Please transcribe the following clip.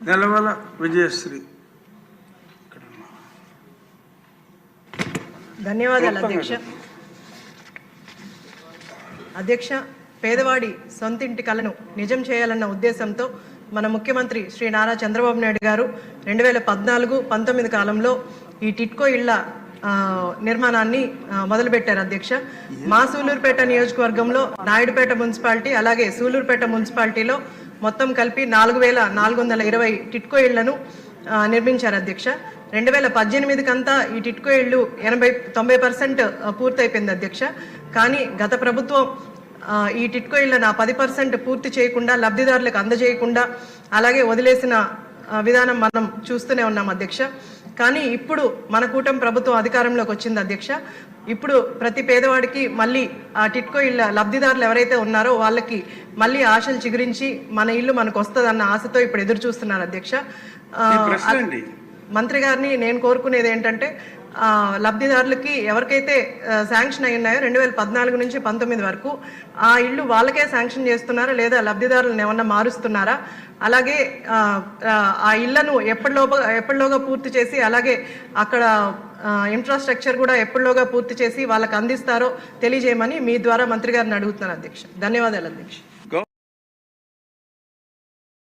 నెలవల విజయశ్రీ. ధన్యవాదాలు అధ్యక్ష. అధ్యక్ష, పేదవాడి సొంతింటి కలను నిజం చేయాలన్న ఉద్దేశంతో మన ముఖ్యమంత్రి శ్రీ నారా చంద్రబాబు నాయుడు గారు 2014-19 కాలంలో ఈ టిట్కో ఇళ్ల నిర్మాణాన్ని మొదలుపెట్టారు అధ్యక్ష. మా సూలూరుపేట నియోజకవర్గంలో నాయుడుపేట మున్సిపాలిటీ అలాగే సూలూరుపేట మున్సిపాలిటీలో మొత్తం కలిపి 4420 టిట్కో ఇళ్లను నిర్మించారు అధ్యక్ష. 2018 కంతా ఈ టిట్కో ఇళ్ళు 90% పూర్తయిపోయింది అధ్యక్ష. కానీ గత ప్రభుత్వం ఈ టిట్కో ఇళ్ళను 10% పూర్తి చేయకుండా లబ్ధిదారులకు అందజేయకుండా అలాగే వదిలేసిన విధానం మనం చూస్తూనే ఉన్నాం అధ్యక్ష. కానీ ఇప్పుడు మన కూటమి ప్రభుత్వం అధికారంలోకి వచ్చింది అధ్యక్ష. ఇప్పుడు ప్రతి పేదవాడికి మళ్ళీ ఆ టిట్కో ఇళ్ళ లబ్ధిదారులు ఎవరైతే ఉన్నారో వాళ్ళకి మళ్ళీ ఆశలు చిగురించి మన ఇల్లు మనకు వస్తుందన్న ఆశతో ఇప్పుడు ఎదురు చూస్తున్నారు అధ్యక్ష. మంత్రి గారిని నేను కోరుకునేది ఏంటంటే లబ్ధిదారులకి ఎవరికైతే శాంక్షన్ అయి ఉన్నాయో 2014 నుంచి 19 వరకు ఆ ఇళ్ళు వాళ్ళకే శాంక్షన్ చేస్తున్నారా లేదా లబ్ధిదారులను ఏమన్నా మారుస్తున్నారా, అలాగే ఆ ఇళ్లను ఎప్పటిలోగా పూర్తి చేసి అలాగే అక్కడ ఇన్ఫ్రాస్ట్రక్చర్ కూడా ఎప్పటిలోగా పూర్తి చేసి వాళ్ళకి అందిస్తారో తెలియజేయమని మీ ద్వారా మంత్రి గారిని అడుగుతున్నాను అధ్యక్ష. ధన్యవాదాలు అధ్యక్ష.